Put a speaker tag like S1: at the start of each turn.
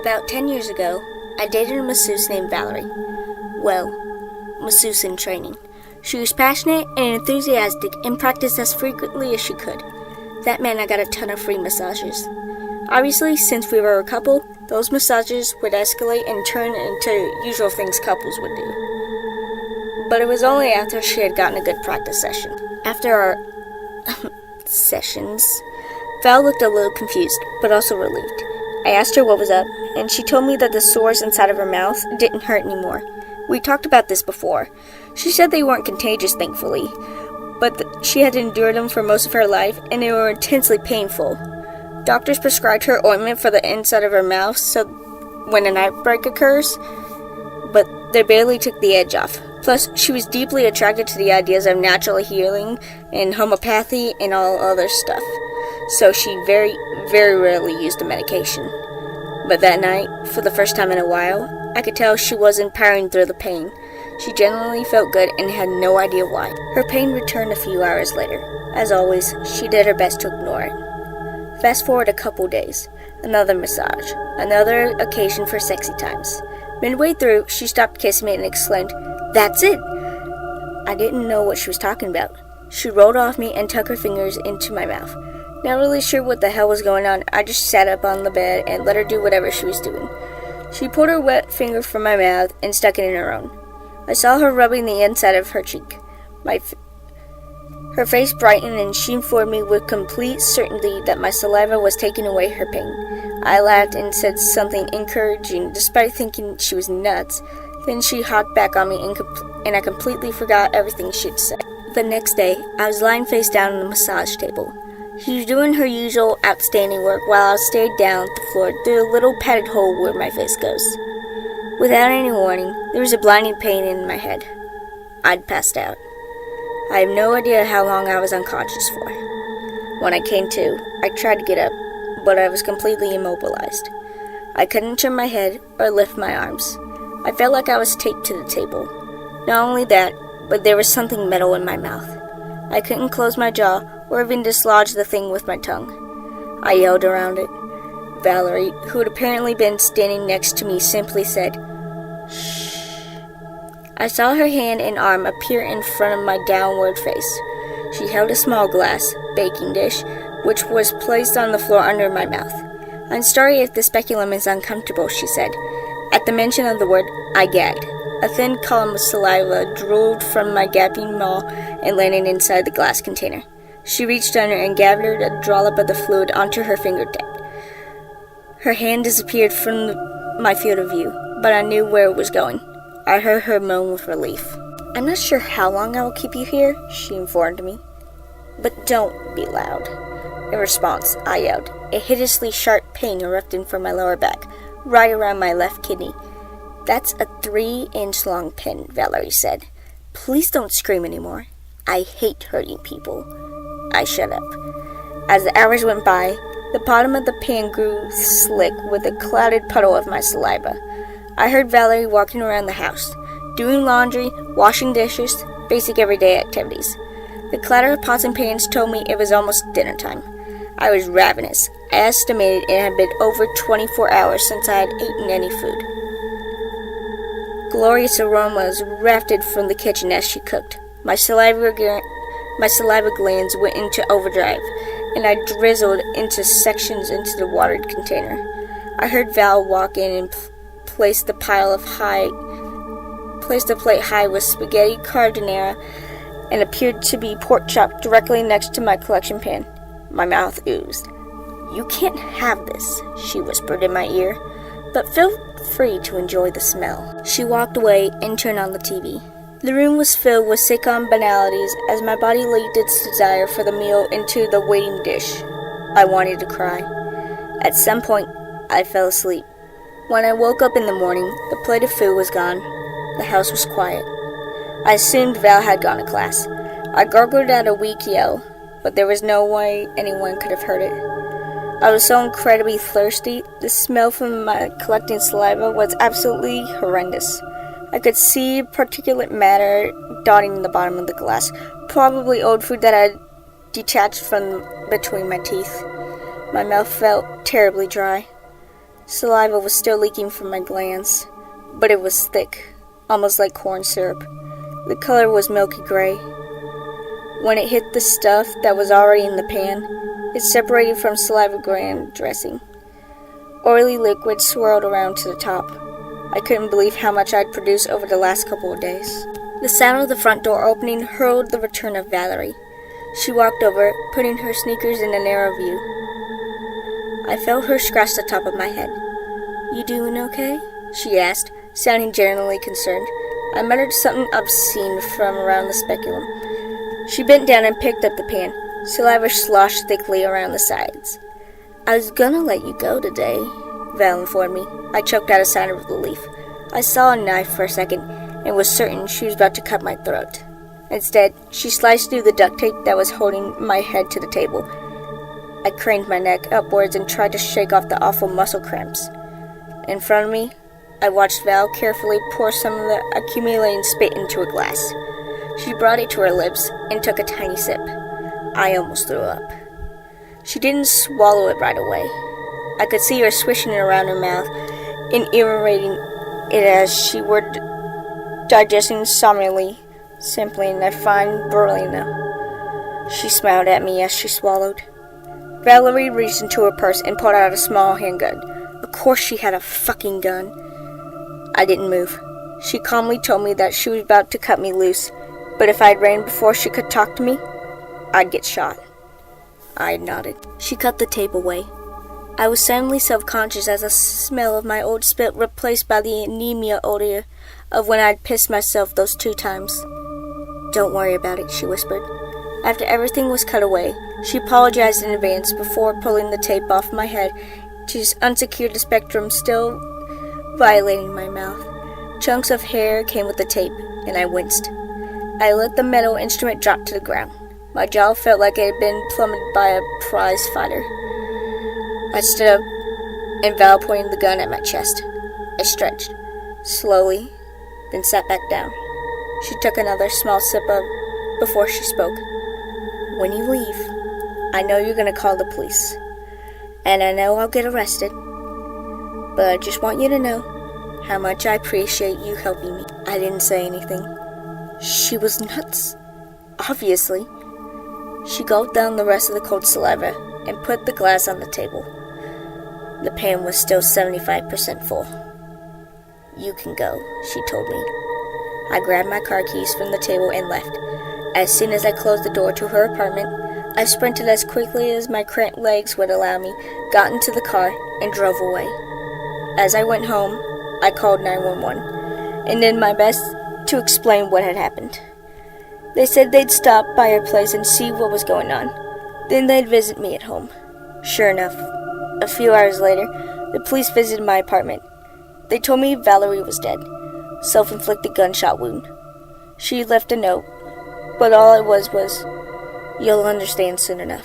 S1: About 10 years ago, I dated a masseuse named Valerie. Well, masseuse in training. She was passionate and enthusiastic and practiced as frequently as she could. That meant I got a ton of free massages. Obviously, since we were a couple, those massages would escalate and turn into usual things couples would do. But it was only after she had gotten a good practice session. After our sessions, Val looked a little confused, but also relieved. I asked her what was up, and she told me that the sores inside of her mouth didn't hurt anymore. We talked about this before. She said they weren't contagious, thankfully, but she had endured them for most of her life, and they were intensely painful. Doctors prescribed her ointment for the inside of her mouth so when an outbreak occurs, but they barely took the edge off. Plus, she was deeply attracted to the ideas of natural healing and homeopathy and all other stuff, so she very, very rarely used the medication. But that night, for the first time in a while, I could tell she wasn't powering through the pain. She genuinely felt good and had no idea why. Her pain returned a few hours later. As always, she did her best to ignore it. Fast forward a couple days. Another massage. Another occasion for sexy times. Midway through, she stopped kissing me and exclaimed, "That's it!" I didn't know what she was talking about. She rolled off me and tucked her fingers into my mouth. Not really sure what the hell was going on, I just sat up on the bed and let her do whatever she was doing. She pulled her wet finger from my mouth and stuck it in her own. I saw her rubbing the inside of her cheek. Her face brightened and she informed me with complete certainty that my saliva was taking away her pain. I laughed and said something encouraging despite thinking she was nuts. Then she hopped back on me and I completely forgot everything she'd said. The next day, I was lying face down on the massage table. She was doing her usual outstanding work while I stayed down at the floor through a little padded hole where my face goes. Without any warning, there was a blinding pain in my head. I'd passed out. I have no idea how long I was unconscious for. When I came to, I tried to get up, but I was completely immobilized. I couldn't turn my head or lift my arms. I felt like I was taped to the table. Not only that, but there was something metal in my mouth. I couldn't close my jaw or even dislodge the thing with my tongue. I yelled around it. Valerie, who had apparently been standing next to me, simply said, "Shh." I saw her hand and arm appear in front of my downward face. She held a small glass baking dish, which was placed on the floor under my mouth. "I'm sorry if the speculum is uncomfortable," she said. At the mention of the word, I gagged. A thin column of saliva drooled from my gaping maw and landed inside the glass container. She reached under and gathered a dollop of the fluid onto her fingertip. Her hand disappeared from my field of view, but I knew where it was going. I heard her moan with relief. "I'm not sure how long I will keep you here," she informed me. "But don't be loud." In response, I yelled. A hideously sharp pain erupted from my lower back, right around my left kidney. "That's a 3-inch long pin," Valerie said. "Please don't scream anymore. I hate hurting people." I shut up. As the hours went by, the bottom of the pan grew slick with a clouded puddle of my saliva. I heard Valerie walking around the house, doing laundry, washing dishes, basic everyday activities. The clatter of pots and pans told me it was almost dinner time. I was ravenous. I estimated it had been over 24 hours since I had eaten any food. Glorious aromas wafted from the kitchen as she cooked. My saliva glands went into overdrive, and I drizzled into sections into the watered container. I heard Val walk in and place the plate high with spaghetti carbonara and appeared to be pork chop directly next to my collection pan. My mouth oozed. "You can't have this," she whispered in my ear, "but feel free to enjoy the smell." She walked away and turned on the TV. The room was filled with sitcom banalities as my body leaked its desire for the meal into the waiting dish. I wanted to cry. At some point, I fell asleep. When I woke up in the morning, the plate of food was gone. The house was quiet. I assumed Val had gone to class. I gargled out a weak yell, but there was no way anyone could have heard it. I was so incredibly thirsty, the smell from my collecting saliva was absolutely horrendous. I could see particulate matter dotting the bottom of the glass, probably old food that had detached from between my teeth. My mouth felt terribly dry. Saliva was still leaking from my glands, but it was thick, almost like corn syrup. The color was milky gray. When it hit the stuff that was already in the pan, it separated from saliva gland dressing. Oily liquid swirled around to the top. I couldn't believe how much I'd produced over the last couple of days. The sound of the front door opening heralded the return of Valerie. She walked over, putting her sneakers in a narrow view. I felt her scratch the top of my head. "You doing okay?" she asked, sounding genuinely concerned. I muttered something obscene from around the speculum. She bent down and picked up the pan. Saliva sloshed thickly around the sides. "I was gonna let you go today," Val informed me. I choked out a sign of relief. I saw a knife for a second and was certain she was about to cut my throat. Instead, she sliced through the duct tape that was holding my head to the table. I craned my neck upwards and tried to shake off the awful muscle cramps. In front of me, I watched Val carefully pour some of the accumulating spit into a glass. She brought it to her lips and took a tiny sip. I almost threw up. She didn't swallow it right away. I could see her swishing it around her mouth and irritating it as she were digesting somnolently, sampling a fine berlina. She smiled at me as she swallowed. Valerie reached into her purse and pulled out a small handgun. Of course she had a fucking gun. I didn't move. She calmly told me that she was about to cut me loose, but if I'd ran before she could talk to me, I'd get shot. I nodded. She cut the tape away. I was suddenly self-conscious as the smell of my old spit replaced by the anemia odor of when I'd pissed myself those 2 times. "Don't worry about it," she whispered. After everything was cut away, she apologized in advance before pulling the tape off my head to unsecure the spectrum still violating my mouth. Chunks of hair came with the tape, and I winced. I let the metal instrument drop to the ground. My jaw felt like it had been plummeted by a prize fighter. I stood up, and Val pointed the gun at my chest. I stretched, slowly, then sat back down. She took another small sip before she spoke. "When you leave, I know you're going to call the police, and I know I'll get arrested, but I just want you to know how much I appreciate you helping me." I didn't say anything. She was nuts, obviously. She gulped down the rest of the cold saliva and put the glass on the table. The pan was still 75% full. "You can go," she told me. I grabbed my car keys from the table and left. As soon as I closed the door to her apartment, I sprinted as quickly as my cramped legs would allow me, got into the car, and drove away. As I went home, I called 911 and did my best to explain what had happened. They said they'd stop by her place and see what was going on. Then they'd visit me at home. Sure enough, a few hours later, the police visited my apartment. They told me Valerie was dead. Self-inflicted gunshot wound. She left a note, but all it was, "You'll understand soon enough."